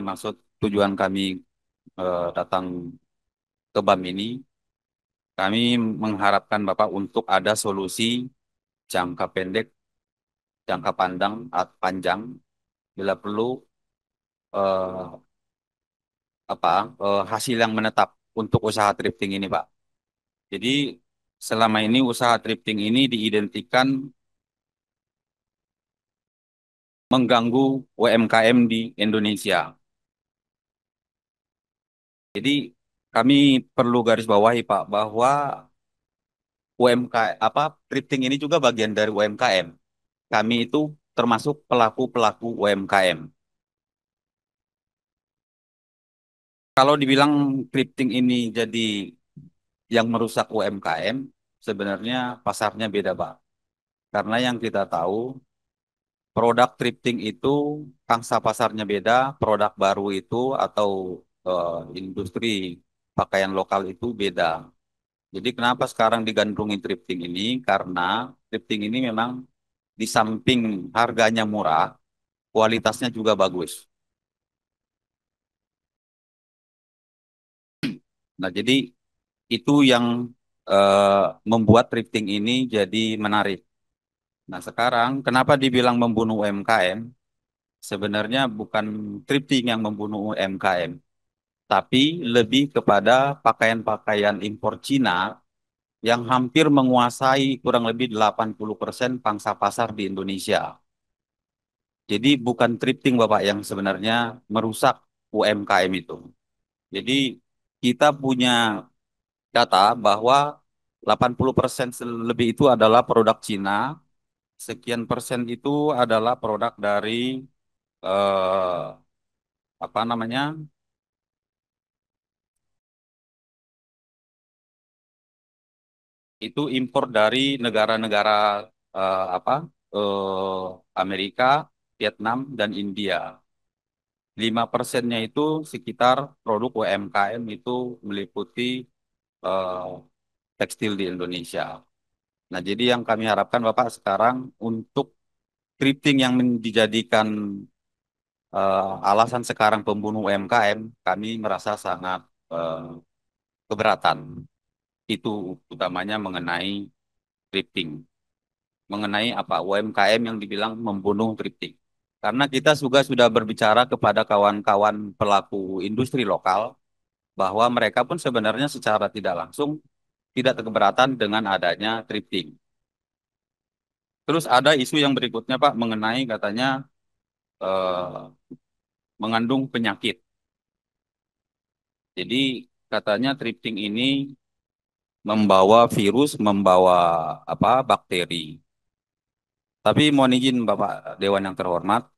Maksud tujuan kami datang ke BAM ini, kami mengharapkan Bapak untuk ada solusi jangka pendek, jangka pandang, panjang, bila perlu eh, hasil yang menetap untuk usaha thrifting ini, Pak. Jadi selama ini usaha thrifting ini diidentikan mengganggu UMKM di Indonesia. Jadi kami perlu garis bawahi, Pak, bahwa thrifting ini juga bagian dari UMKM. Kami itu termasuk pelaku-pelaku UMKM. Kalau dibilang thrifting ini jadi yang merusak UMKM, sebenarnya pasarnya beda, Pak. Karena yang kita tahu, produk thrifting itu pangsa pasarnya beda, produk baru itu atau industri pakaian lokal itu beda. Jadi kenapa sekarang digandrungi thrifting ini? Karena thrifting ini memang di samping harganya murah, kualitasnya juga bagus. Nah, jadi itu yang membuat thrifting ini jadi menarik. Nah, sekarang kenapa dibilang membunuh UMKM? Sebenarnya bukan thrifting yang membunuh UMKM, tapi lebih kepada pakaian-pakaian impor Cina yang hampir menguasai kurang lebih 80% pangsa pasar di Indonesia. Jadi bukan thrifting Bapak yang sebenarnya merusak UMKM itu. Jadi kita punya data bahwa 80% lebih itu adalah produk Cina, sekian persen itu adalah produk dari eh, apa namanya? Itu impor dari negara-negara Amerika, Vietnam dan India. 5%-nya itu sekitar produk UMKM itu meliputi eh, tekstil di Indonesia. Nah, jadi yang kami harapkan Bapak sekarang untuk thrifting yang dijadikan alasan sekarang pembunuh UMKM, kami merasa sangat eh, keberatan. Itu utamanya mengenai thrifting. Mengenai apa UMKM yang dibilang membunuh thrifting. Karena kita juga sudah berbicara kepada kawan-kawan pelaku industri lokal bahwa mereka pun sebenarnya secara tidak langsung tidak keberatan dengan adanya thrifting. Terus ada isu yang berikutnya Pak mengenai katanya eh, mengandung penyakit. Jadi katanya thrifting ini membawa virus, membawa bakteri. Tapi mohon izin Bapak Dewan yang terhormat,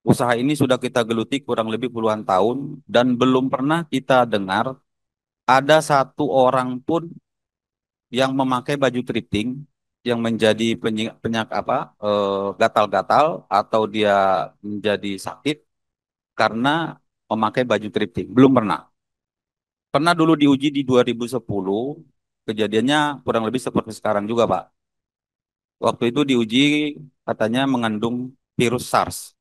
usaha ini sudah kita geluti kurang lebih puluhan tahun dan belum pernah kita dengar ada satu orang pun yang memakai baju thrifting yang menjadi gatal-gatal atau dia menjadi sakit karena memakai baju thrifting. Belum pernah. Pernah dulu diuji di 2010, kejadiannya kurang lebih seperti sekarang juga, Pak. Waktu itu diuji katanya mengandung virus SARS.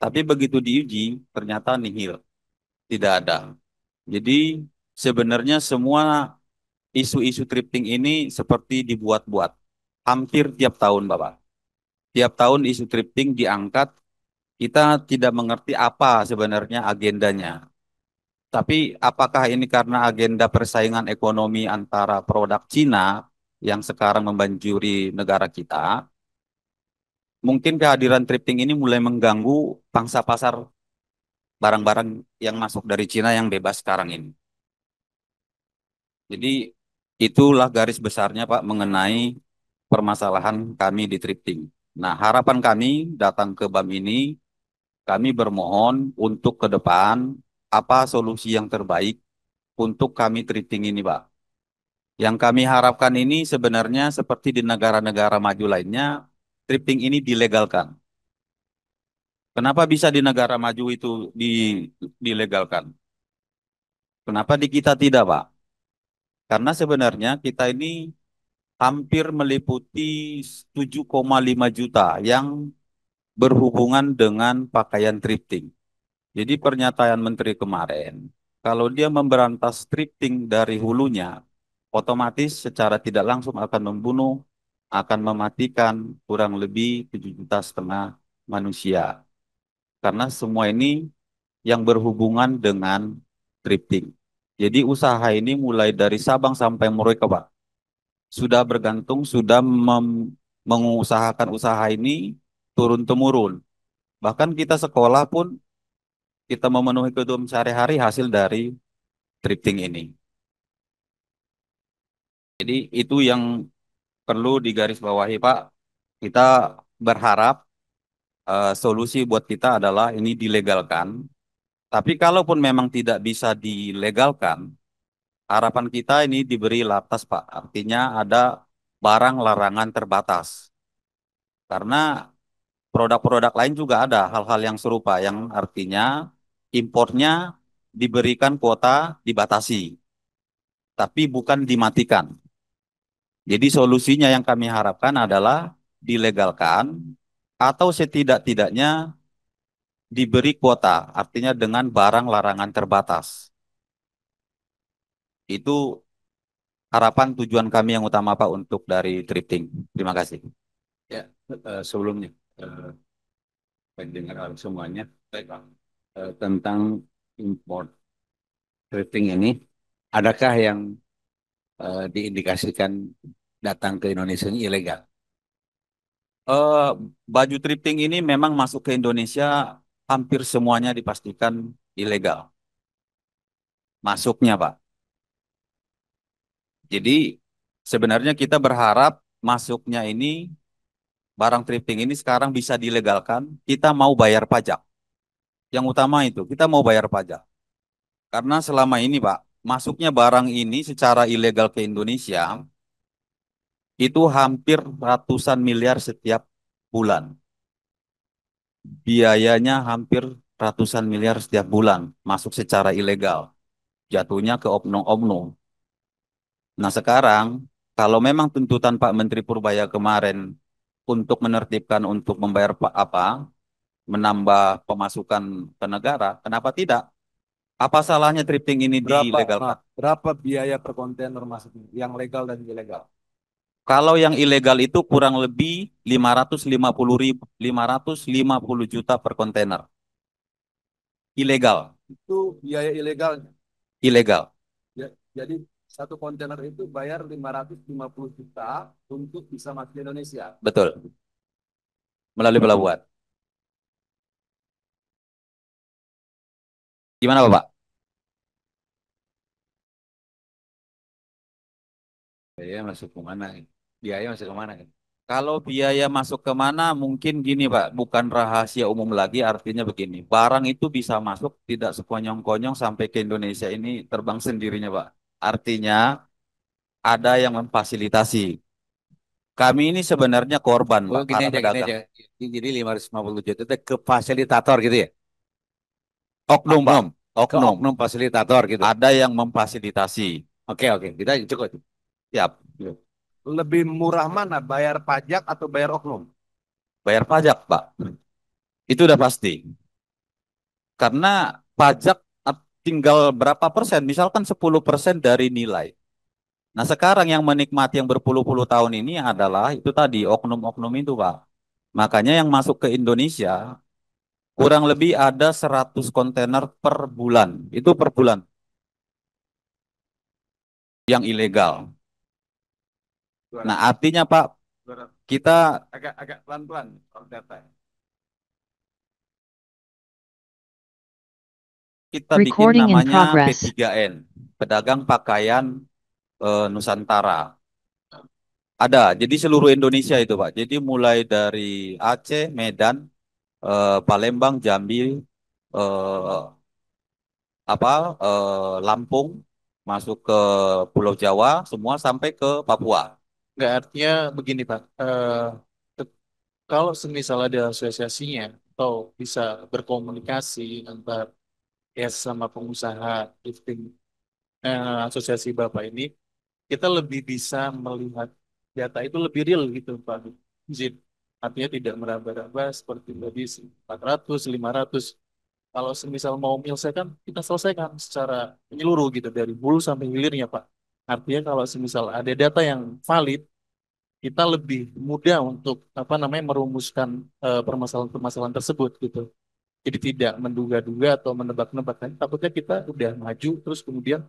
Tapi begitu diuji, ternyata nihil, tidak ada. Jadi sebenarnya semua isu-isu thrifting ini seperti dibuat-buat. Hampir tiap tahun, Bapak. Tiap tahun isu thrifting diangkat, kita tidak mengerti apa sebenarnya agendanya. Tapi apakah ini karena agenda persaingan ekonomi antara produk Cina yang sekarang membanjiri negara kita? Mungkin kehadiran thrifting ini mulai mengganggu pangsa pasar barang-barang yang masuk dari Cina yang bebas sekarang ini. Jadi itulah garis besarnya Pak mengenai permasalahan kami di thrifting. Nah, harapan kami datang ke BAM ini, kami bermohon untuk ke depan apa solusi yang terbaik untuk kami thrifting ini, Pak. Yang kami harapkan ini sebenarnya seperti di negara-negara maju lainnya, thrifting ini dilegalkan. Kenapa bisa di negara maju itu dilegalkan? Kenapa di kita tidak, Pak? Karena sebenarnya kita ini hampir meliputi 7,5 juta yang berhubungan dengan pakaian thrifting. Jadi pernyataan Menteri kemarin, kalau dia memberantas thrifting dari hulunya, otomatis secara tidak langsung akan membunuh, akan mematikan kurang lebih 7,5 juta manusia. Karena semua ini yang berhubungan dengan thrifting. Jadi usaha ini mulai dari Sabang sampai Merauke, Pak. Sudah bergantung, sudah mengusahakan usaha ini turun-temurun. Bahkan kita sekolah pun kita memenuhi kebutuhan sehari-hari hasil dari thrifting ini. Jadi itu yang perlu digarisbawahi, Pak. Kita berharap solusi buat kita adalah ini dilegalkan. Tapi kalaupun memang tidak bisa dilegalkan, harapan kita ini diberi latas, Pak. Artinya ada barang larangan terbatas. Karena produk-produk lain juga ada hal-hal yang serupa, yang artinya importnya diberikan kuota dibatasi, tapi bukan dimatikan. Jadi solusinya yang kami harapkan adalah dilegalkan atau setidak-tidaknya diberi kuota, artinya dengan barang larangan terbatas. Itu harapan tujuan kami yang utama Pak untuk dari thrifting. Terima kasih. Ya, sebelumnya pendengar semuanya baik, Pak. Tentang import thrifting ini, adakah yang diindikasikan datang ke Indonesia ini ilegal? Eh, Baju thrifting ini memang masuk ke Indonesia hampir semuanya dipastikan ilegal masuknya, Pak. Jadi sebenarnya kita berharap masuknya ini barang thrifting ini sekarang bisa dilegalkan. Kita mau bayar pajak. Yang utama itu kita mau bayar pajak. Karena selama ini, Pak, masuknya barang ini secara ilegal ke Indonesia itu hampir ratusan miliar setiap bulan. Biayanya hampir ratusan miliar setiap bulan masuk secara ilegal. Jatuhnya ke oknum-oknum. Nah sekarang, kalau memang tuntutan Pak Menteri Purbaya kemarin untuk menertibkan, untuk membayar apa, menambah pemasukan ke negara, kenapa tidak? Apa salahnya thrifting ini dilegalkan? Berapa biaya per kontainer masuknya yang legal dan ilegal? Kalau yang ilegal itu kurang lebih 550 juta per kontainer. Ilegal, Itu biaya ilegal. ilegal. Ya, jadi satu kontainer itu bayar 550 juta untuk bisa masuk ke Indonesia. Betul, melalui pelabuhan. Gimana Bapak? Biaya masuk ke mana? Biaya masuk ke mana? Kalau biaya masuk ke mana, mungkin gini Pak, bukan rahasia umum lagi, artinya begini. Barang itu bisa masuk tidak sekonyong-konyong sampai ke Indonesia ini terbang sendirinya Pak. Artinya ada yang memfasilitasi. Kami ini sebenarnya korban Oh, Pak, para gini pedagang. aja. Jadi 550 juta itu ke fasilitator gitu ya? Oknum Pak, Oknum, ke oknum. oknum fasilitator gitu. Ada yang memfasilitasi. Oke, oke, kita cukup. Siap, Lebih murah mana, bayar pajak atau bayar oknum? bayar pajak Pak. Itu udah pasti. Karena pajak tinggal berapa persen, misalkan 10% dari nilai. Nah sekarang yang menikmati yang berpuluh-puluh tahun ini adalah itu tadi oknum-oknum itu Pak. Makanya yang masuk ke Indonesia kurang lebih ada 100 kontainer per bulan. Itu per bulan yang ilegal. Nah artinya Pak, kita Agak pelan-pelan kalau data. kita bikin Recording in namanya progress. P3N, Pedagang Pakaian Nusantara. Ada, jadi seluruh Indonesia itu Pak. Jadi mulai dari Aceh, Medan, Palembang, Jambi, eh, Lampung, masuk ke Pulau Jawa, semua sampai ke Papua. Nggak, artinya begini Pak. Te- Kalau semisal ada asosiasinya atau bisa berkomunikasi antar ya sama pengusaha lifting asosiasi Bapak ini, kita lebih bisa melihat data itu lebih real gitu Pak. Zid. Artinya tidak meraba-raba seperti tadi 400, 500. Kalau semisal mau menyelesaikan, kita selesaikan secara menyeluruh gitu dari hulu sampai hilirnya, Pak. Artinya kalau semisal ada data yang valid, kita lebih mudah untuk apa namanya merumuskan permasalahan-permasalahan tersebut gitu. Jadi tidak menduga-duga atau menebak-nebak kan. Takutnya kita udah maju terus kemudian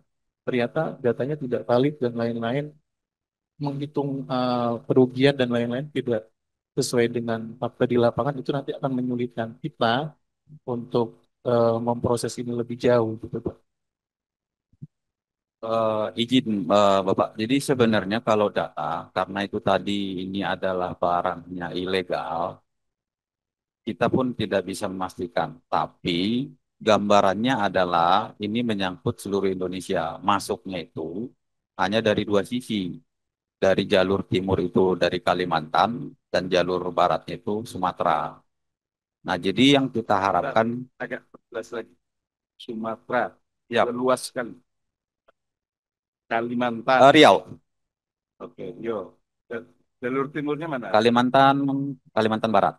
ternyata datanya tidak valid dan lain-lain, menghitung kerugian dan lain-lain tidak sesuai dengan fakta di lapangan, itu nanti akan menyulitkan kita untuk memproses ini lebih jauh gitu Pak. Izin Bapak. Jadi sebenarnya kalau data, karena itu tadi ini adalah barangnya ilegal, kita pun tidak bisa memastikan. Tapi gambarannya adalah ini menyangkut seluruh Indonesia. Masuknya itu hanya dari dua sisi. Dari jalur timur itu dari Kalimantan dan jalur baratnya itu Sumatera. Nah, jadi yang kita harapkan Agak jelas lagi. Sumatera, ya luas kan. Kalimantan. Riau, Oke, yo. Jalur timurnya mana? Kalimantan Kalimantan Barat.